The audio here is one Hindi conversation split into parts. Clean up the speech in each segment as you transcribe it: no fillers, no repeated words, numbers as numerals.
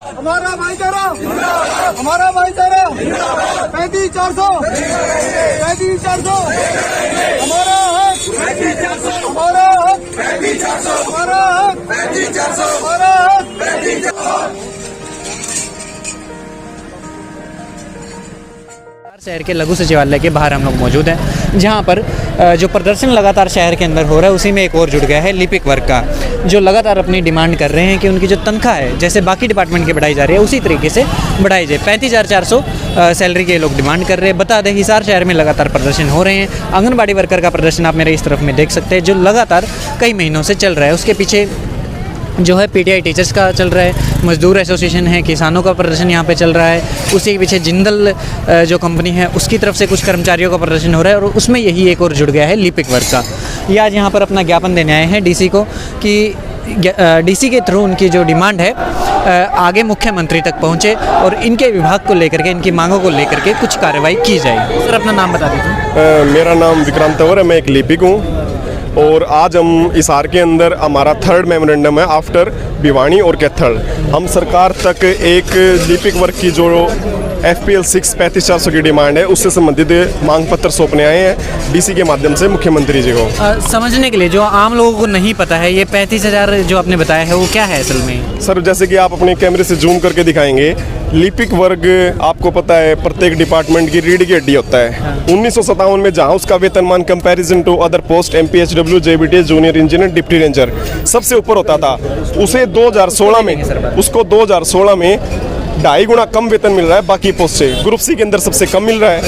हमारा भाईचारा, हमारा भाईचारा 35-400, 35-400, हमारा हक, हमारा हक, हमारा हक, हमारा हक। शहर के लघु सचिवालय के बाहर हम लोग मौजूद हैं, जहां पर जो प्रदर्शन लगातार शहर के अंदर हो रहा है उसी में एक और जुड़ गया है लिपिक वर्ग का, जो लगातार अपनी डिमांड कर रहे हैं कि उनकी जो तनख्वाह है जैसे बाकी डिपार्टमेंट की बढ़ाई जा रही है उसी तरीके से बढ़ाई जाए। 35,400 सैलरी के लोग डिमांड कर रहे हैं। बता दें हिसार शहर में लगातार प्रदर्शन हो रहे हैं। आंगनबाड़ी वर्कर का प्रदर्शन आप मेरे इस तरफ में देख सकते हैं, जो लगातार कई महीनों से चल रहा है। उसके पीछे जो है पीटीआई टीचर्स का चल रहा है, मजदूर एसोसिएशन है, किसानों का प्रदर्शन यहाँ पे चल रहा है। उसी के पीछे जिंदल जो कंपनी है उसकी तरफ से कुछ कर्मचारियों का प्रदर्शन हो रहा है और उसमें यही एक और जुड़ गया है लिपिक वर्ग का। ये आज यहाँ पर अपना ज्ञापन देने आए हैं डीसी को कि डीसी के थ्रू उनकी जो डिमांड है आगे मुख्यमंत्री तक पहुँचे और इनके विभाग को लेकर के, इनकी मांगों को लेकर के कुछ कार्रवाई की जाए। सर अपना नाम बता दीजिए। मेरा नाम विक्रांत तंवर है, मैं एक लिपिक हूँ और आज हम हिसार के अंदर हमारा 3rd मेमोरेंडम है आफ्टर भिवानी और कैथल। हम सरकार तक एक लिपिक वर्ग की जो FPL 6 35,400 की डिमांड है उससे संबंधित मांग पत्र सौंपने आए हैं डीसी के माध्यम से मुख्यमंत्री जी को। समझने के लिए जो आम लोगों को नहीं पता है, ये 35,000 जो आपने बताया है वो क्या है असल में? सर जैसे कि आप अपने कैमरे से जूम करके दिखाएंगे, लिपिक वर्ग आपको पता है प्रत्येक डिपार्टमेंट की रीढ़ की हड्डी होता है। 1957 में जहां उसका वेतनमान comparison to other post MPHW, JBT, junior engineer, deputy ranger सबसे ऊपर होता था, उसे 2016 में 2.5 गुना कम वेतन मिल रहा है बाकी पोस्ट से। ग्रुप सी के अंदर सबसे कम मिल रहा है।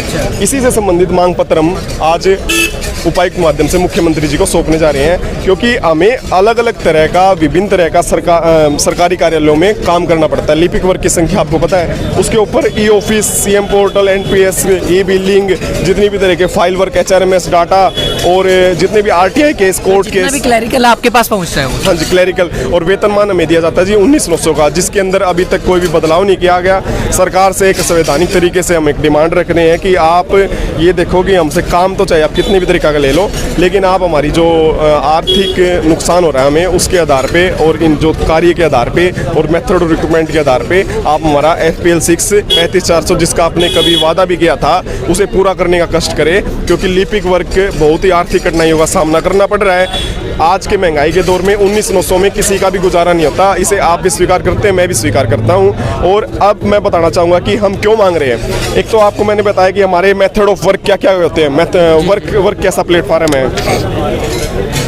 इसी से संबंधित मांग पत्र हम आज उपायुक्त माध्यम से मुख्यमंत्री जी को सौंपने जा रहे हैं, क्योंकि हमें अलग अलग तरह का विभिन्न तरह का सरकारी कार्यालयों में काम करना पड़ता है। लिपिक वर्ग की संख्या आपको पता है, उसके ऊपर e office, CM portal, NPS, ई बिलिंग, जितनी भी तरह के फाइल वर्क, HRMS डाटा और जितने भी RTI case, court case, clerical आपके पास पहुँचता है। हाँ जी क्लैरिकल। और वेतनमान हमें दिया जाता है जी 19,900 का, जिसके अंदर अभी तक कोई भी बदलाव नहीं किया गया। सरकार से एक संवैधानिक तरीके से हम एक डिमांड रख रहे हैं कि आप ये देखो कि हमसे काम तो चाहिए, आप कितने भी तरीका का ले लो, लेकिन आप हमारी जो आर्थिक नुकसान हो रहा है हमें उसके आधार पे और इन जो कार्य के आधार पे और मेथड और रिक्रूटमेंट के आधार पे आप हमारा FPL 6 35,400 जिसका आपने कभी वादा भी किया था उसे पूरा करने का कष्ट करें, क्योंकि लिपिक वर्ग बहुत ही आर्थिक कठिनाइयों का सामना करना पड़ रहा है। आज के महंगाई के दौर में 19,900 में किसी का भी गुजारा नहीं होता। इसे आप भी स्वीकार करते हैं, मैं भी स्वीकार करता हूं। और अब मैं बताना चाहूँगा कि हम क्यों मांग रहे हैं। एक तो आपको मैंने बताया कि हमारे मेथड ऑफ वर्क क्या क्या होते हैं, वर्क कैसा प्लेटफॉर्म है।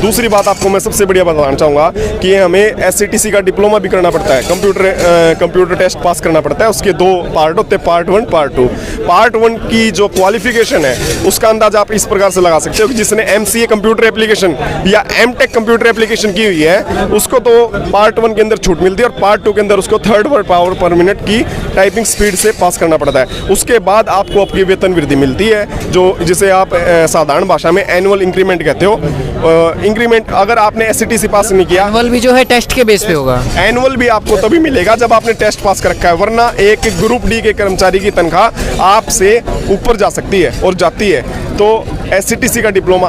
दूसरी बात आपको मैं सबसे बढ़िया बताना चाहूँगा कि हमें SCTC का डिप्लोमा भी करना पड़ता है, कंप्यूटर टेस्ट पास करना पड़ता है। उसके 2 पार्ट होते हैं, पार्ट 1 पार्ट 2। पार्ट 1 की जो क्वालिफिकेशन है उसका अंदाजा आप इस प्रकार से लगा सकते हो कि जिसने MCA कंप्यूटर एप्लीकेशन या MTech कंप्यूटर एप्लीकेशन की हुई है उसको तो पार्ट 1 के अंदर छूट मिलती है और पार्ट 2 के अंदर उसको 3rd वर्ड पावर पर मिनट की टाइपिंग स्पीड से पास करना पड़ता है। उसके बाद आपको आपकी वेतन वृद्धि मिलती है, जो जिसे आप साधारण भाषा में एनुअल इंक्रीमेंट कहते हो। इंक्रीमेंट अगर आपने SCTC पास नहीं किया, एनुअल भी जो है टेस्ट के बेस पे होगा। एनुअल भी आपको तभी मिलेगा जब आपने टेस्ट पास कर रखा है, वरना एक ग्रुप डी के कर्मचारी की तनख्वाह आपसे ऊपर जा सकती है और जाती है। तो SCTC का डिप्लोमा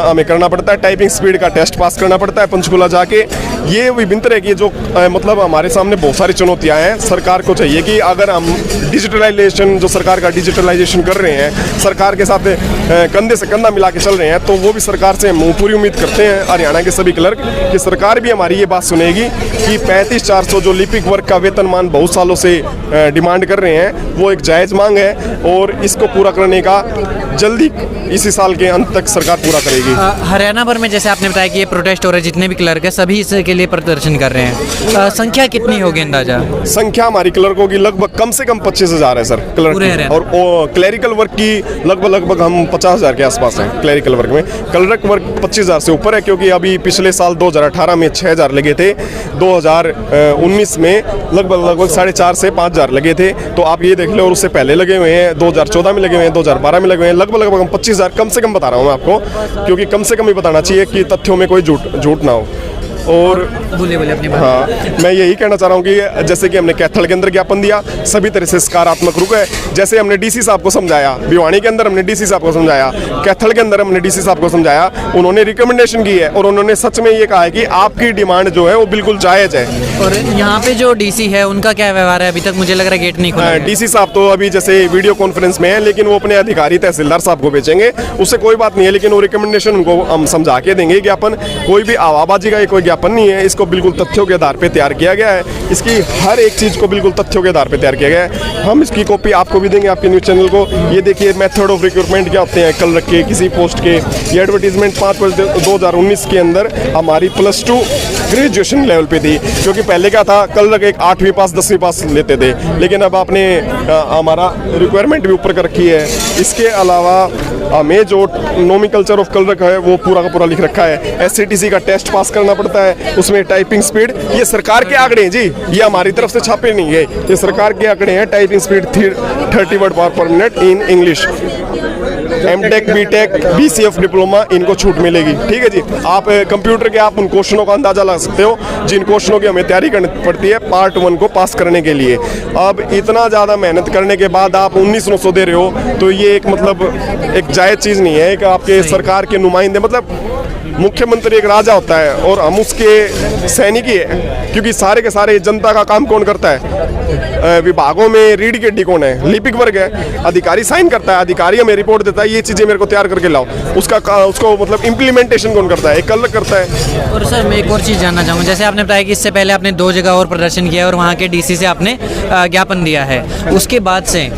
हमें करना पड़ता है, टाइपिंग स्पीड का टेस्ट पास करना पड़ता है पंचकुला जाके। ये विभिन्न तरह की जो मतलब हमारे सामने बहुत सारी चुनौतियां हैं। सरकार को चाहिए कि अगर हम डिजिटलाइजेशन, जो सरकार का डिजिटलाइजेशन कर रहे हैं, सरकार के साथ कंधे से कंधा मिला के चल रहे हैं, तो वो भी सरकार से हम पूरी उम्मीद करते हैं हरियाणा के सभी क्लर्क कि सरकार भी हमारी ये बात सुनेगी कि 35,400 जो लिपिक वर्ग का वेतनमान बहुत सालों से डिमांड कर रहे हैं वो एक जायज़ मांग है और इसको पूरा करने का जल्दी इसी साल के अंत तक सरकार पूरा करेगी। हरियाणा भर में जैसे आपने बताया कि ये प्रोटेस्ट हो रहा है, जितने भी क्लर्क है सभी इसके लिए प्रदर्शन कर रहे हैं, संख्या कितनी होगी अंदाजा? संख्या हमारी क्लर्कों की लगभग कम से कम 25,000 है सर क्लर्क, और क्लरिकल वर्क की लगभग हम 50,000 के आसपास हैं। क्लरिकल वर्क में क्लर्क वर्क 25,000 से ऊपर है, क्योंकि अभी पिछले साल 2018 में 6,000 लगे थे, 2019 में लगभग 4,500 से 5,000 लगे थे। तो आप ये देख लो, और उससे पहले लगे हुए हैं, 2014 में लगे हुए हैं, 2012 में लगे हुए हैं, लगभग हम 25,000 कम से कम बता रहा हूँ मैं आपको, क्योंकि कम से कम ही बताना चाहिए कि तथ्यों में कोई झूठ ना हो। और बोलिए बोलिए अपनी बात। हाँ, मैं यही कहना चाह रहा हूँ कि जैसे कि हमने कैथल के अंदर ज्ञापन दिया, सभी तरह से सकारात्मक रुख है। जैसे हमने डीसी साहब को समझाया, भिवानी के अंदर हमने डीसी साहब को समझाया, कैथल के अंदर हमने डीसी साहब को समझाया, उन्होंने रिकमेंडेशन की है और उन्होंने सच में ये कहा है कि आपकी डिमांड जो है वो बिल्कुल जायज़ है। और यहाँ पे जो डीसी है उनका क्या व्यवहार है? अभी तक मुझे लग रहा है गेट नहीं खुला है। डीसी साहब तो अभी जैसे वीडियो कॉन्फ्रेंस में है, लेकिन वो अपने अधिकारी तहसीलदार साहब को भेजेंगे, उससे कोई बात नहीं है, लेकिन वो रिकमेंडेशन उनको हम समझा के देंगे। ज्ञापन कोई भी आवाबाजी का कोई ज्ञापन नहीं है, इसको बिल्कुल तथ्यों के आधार पे तैयार किया गया है। इसकी हर एक चीज़ को बिल्कुल तथ्यों के आधार पे तैयार किया गया है। हम इसकी कॉपी आपको भी देंगे, आपके न्यूज़ चैनल को। ये देखिए मेथड ऑफ रिक्रूटमेंट क्या होते हैं कल रखे किसी पोस्ट के। ये एडवर्टीजमेंट 5/2019 के अंदर हमारी +2 ग्रेजुएशन लेवल पे थी, क्योंकि पहले क्या था, कल रख एक 8वीं पास 10वीं पास लेते थे, लेकिन अब आपने हमारा रिक्वायरमेंट भी ऊपर कर रखी है। इसके अलावा हमें जो नोमेनक्लेचर ऑफ कल रखा है वो पूरा का पूरा लिख रखा है। SCTC का टेस्ट पास करना पड़ता है, उसमें टाइपिंग स्पीड, ये सरकार के आंकड़े हैं जी, ये हमारी तरफ से छापे नहीं है, ये सरकार के आंकड़े हैं। टाइपिंग स्पीड 30 वर्ड पर minute in English. MTech BTech BCF diploma इनको छूट मिलेगी। ठीक है जी, आप कंप्यूटर के आप उन क्वेश्चनों का अंदाजा लगा सकते हो जिन क्वेश्चनों की हमें तैयारी करनी पड़ती है पार्ट 1 को पास करने के लिए। अब इतना ज़्यादा मेहनत करने के बाद आप 1900 दे रहे हो, तो ये एक मतलब एक जायज़ चीज़ नहीं है कि आपके सरकार के नुमाइंदे, मतलब मुख्यमंत्री एक राजा होता है और हम उसके सैनिक ही है, क्योंकि सारे के सारे जनता का काम कौन करता है? विभागों में रीढ़ की हड्डी कौन है? लिपिक वर्ग है। अधिकारी साइन करता है, अधिकारी हमें रिपोर्ट देता है, ये चीज़ें मेरे को तैयार करके लाओ, उसको मतलब इम्प्लीमेंटेशन कौन करता है? एक कल करता है। और सर मैं एक और चीज़ जानना चाहूँगा, जैसे आपने बताया कि इससे पहले आपने 2 जगह और प्रदर्शन किया और वहाँ के डीसी से आपने ज्ञापन दिया है, उसके बाद से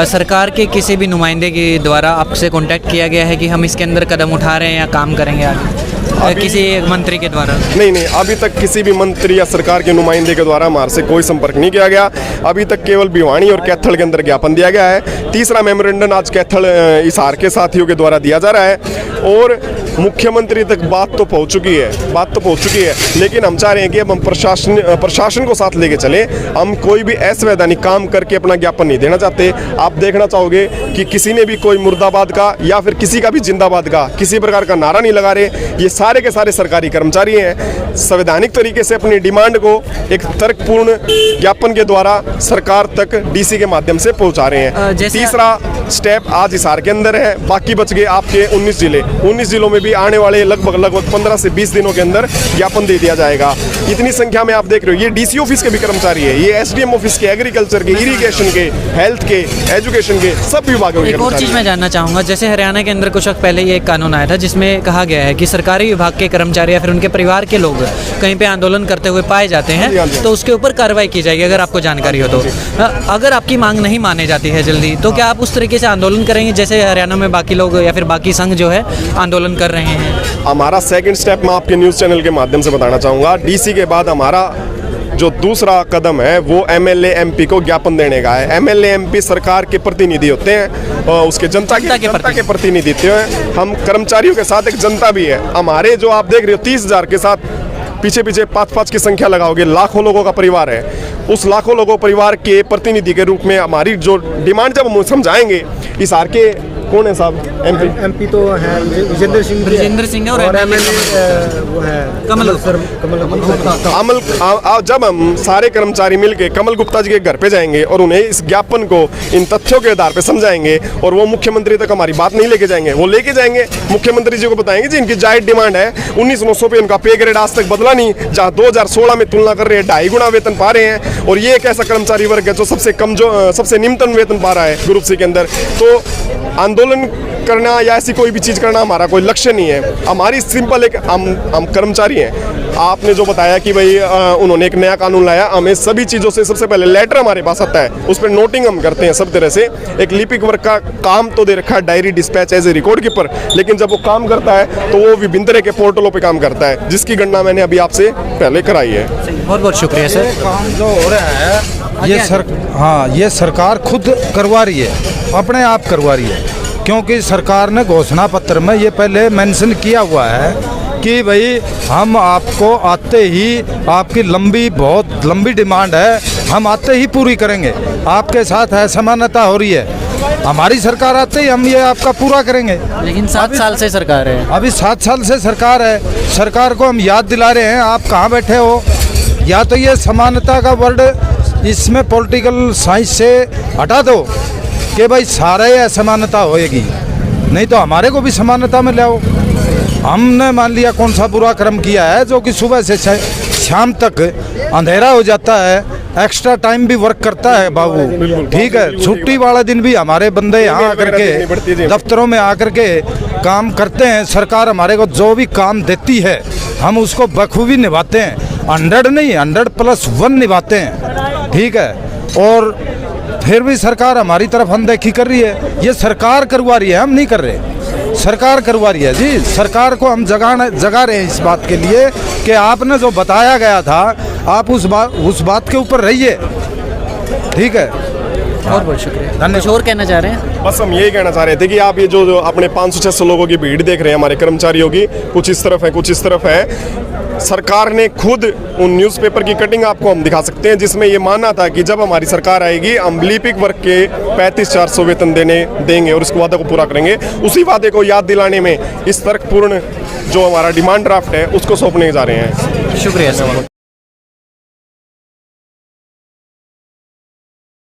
सरकार के किसी भी नुमाइंदे के द्वारा आपसे कॉन्टैक्ट किया गया है कि हम इसके अंदर कदम उठा रहे हैं या काम करेंगे आगे? किसी एक मंत्री के द्वारा? नहीं, अभी तक किसी भी मंत्री या सरकार के नुमाइंदे के द्वारा हमारे से कोई संपर्क नहीं किया गया। अभी तक केवल भिवानी और कैथल के अंदर ज्ञापन दिया गया है। तीसरा मेमोरेंडम आज कैथल हिसार के साथियों के द्वारा दिया जा रहा है और मुख्यमंत्री तक बात तो पहुंच चुकी है, लेकिन हम चाह रहे हैं कि अब हम प्रशासन को साथ लेके चले। हम कोई भी असंवैधानिक काम करके अपना ज्ञापन नहीं देना चाहते। आप देखना चाहोगे कि किसी ने भी कोई मुर्दाबाद का या फिर किसी का भी जिंदाबाद का किसी प्रकार का नारा नहीं लगा रहे। ये सारे के सारे सरकारी कर्मचारी हैं, संवैधानिक तरीके से अपनी डिमांड को एक तर्कपूर्ण ज्ञापन के द्वारा सरकार तक डीसी के माध्यम से पहुंचा रहे हैं। तीसरा स्टेप आज हिसार के अंदर है, बाकी बच गए आपके 19 जिलों में भी आने वाले लगभग 15 से 20 दिनों के अंदर ज्ञापन दे दिया जाएगा। इतनी संख्या में आप देख रहे हो, ये डीसी ऑफिस के भी कर्मचारी है, ये SDM ऑफिस के, एग्रीकल्चर के, इरिगेशन के, हेल्थ के, एजुकेशन के, सब विभागों के। एक और चीज़ मैं जानना चाहूँगा, जैसे हरियाणा के अंदर कुछ वक्त पहले ये एक कानून आया था जिसमें कहा गया है कि सरकारी विभाग के कर्मचारी या फिर उनके परिवार के लोग कहीं पे आंदोलन करते हुए पाए जाते हैं तो उसके ऊपर कार्रवाई की जाएगी, अगर आपको जानकारी हो तो। अगर आपकी मांग नहीं मानी जाती है जल्दी, तो क्या आप उस तरीके से आंदोलन करेंगे जैसे हरियाणा में बाकी लोग या फिर बाकी संघ जो है आंदोलन कर रहे हैं? हमारा सेकंड स्टेप मैं आपके न्यूज़ चैनल के माध्यम से बताना चाहूँगा। डीसी के बाद हमारा जो दूसरा कदम है वो MLA MP को ज्ञापन देने का है। MLA MP सरकार के प्रतिनिधि होते हैं और उसके जनता के प्रतिनिधि होते हैं। हम कर्मचारियों के साथ एक जनता भी है। हमारे जो आप देख रहे हो 30,000 के साथ पीछे 5-5 की संख्या लगाओगे, लाखों लोगों का परिवार है। उस लाखों लोगों परिवार के प्रतिनिधि के रूप में हमारी जो डिमांड जब हम समझाएंगे, हिसार के कौन है साहब? MP तो है विजेंद्र सिंह है और MLA वो है कमल गुप्ता। जब हम सारे कर्मचारी मिलके कमल गुप्ता जी के घर पे जाएंगे और उन्हें इस ज्ञापन को इन तथ्यों के आधार पे समझाएंगे और वो मुख्यमंत्री तक हमारी बात नहीं लेके जाएंगे, वो लेके जाएंगे मुख्यमंत्री जी को बताएंगे जी इनकी जायज डिमांड है। 1900 पे उनका पे ग्रेड आज तक बदला नहीं, जहाँ 2016 में तुलना कर रहे हैं 2.5 गुना वेतन पा रहे हैं, और ये एक ऐसा कर्मचारी वर्ग है जो सबसे निम्नतम वेतन पा रहा है ग्रुप सी के अंदर। तो आंदोलन करना या ऐसी कोई भी चीज़ करना हमारा कोई लक्ष्य नहीं है। हमारी सिंपल एक हम कर्मचारी हैं। आपने जो बताया कि भाई उन्होंने एक नया कानून लाया, हमें सभी चीज़ों से सबसे पहले लेटर हमारे पास आता है, उस पर नोटिंग हम करते हैं सब तरह से। एक लिपिक वर्ग का काम तो दे रखा है diary dispatch as a record keeper, लेकिन जब वो काम करता है तो वो विभिन्न तरह के पोर्टलों पर काम करता है, जिसकी गणना मैंने अभी आपसे पहले कराई है। बहुत बहुत शुक्रिया सर। काम जो हो रहा है ये सरकार खुद करवा रही है, अपने आप करवा रही है, क्योंकि सरकार ने घोषणा पत्र में ये पहले मेंशन किया हुआ है कि भाई हम आपको आते ही, आपकी बहुत लंबी डिमांड है, हम आते ही पूरी करेंगे। आपके साथ असमानता हो रही है, हमारी सरकार आते ही हम ये आपका पूरा करेंगे। लेकिन 7 साल से सरकार है। अभी 7 साल से सरकार है, सरकार को हम याद दिला रहे हैं, आप कहाँ बैठे हो? या तो ये समानता का वर्ड इसमें पॉलिटिकल साइंस से हटा दो कि भाई सारे असमानता होएगी, नहीं तो हमारे को भी समानता में ले आओ। हमने मान लिया कौन सा बुरा कर्म किया है जो कि सुबह से शाम तक अंधेरा हो जाता है, एक्स्ट्रा टाइम भी वर्क करता है बाबू, ठीक है। छुट्टी वाला दिन भी हमारे बंदे यहाँ आकर के दफ्तरों में आकर के काम करते हैं। सरकार हमारे को जो भी काम देती है हम उसको बखूबी निभाते हैं, 100 नहीं 100+1 निभाते हैं, ठीक है। और फिर भी सरकार हमारी तरफ अनदेखी कर रही है। ये सरकार करवा रही है, हम नहीं कर रहे, सरकार करवा रही है जी। सरकार को हम जगा रहे हैं इस बात के लिए कि आपने जो बताया गया था आप उस बात के ऊपर रहिए, ठीक है। बहुत बहुत शुक्रिया। कुछ और कहना चाह रहे हैं? बस हम यही कहना चाह रहे थे कि आप ये जो अपने 500-600 लोगों की भीड़ देख रहे हैं हमारे कर्मचारियों की, कुछ इस तरफ है कुछ इस तरफ है। सरकार ने खुद उन न्यूज़पेपर की कटिंग आपको हम दिखा सकते हैं जिसमें ये माना था कि जब हमारी सरकार आएगी हम लिपिक वर्ग के 3500-400 वेतन देंगे और इस वादे को पूरा करेंगे। उसी वादे को याद दिलाने में इस तर्कपूर्ण जो हमारा डिमांड ड्राफ्ट है उसको सौंपने जा रहे हैं। शुक्रिया सर।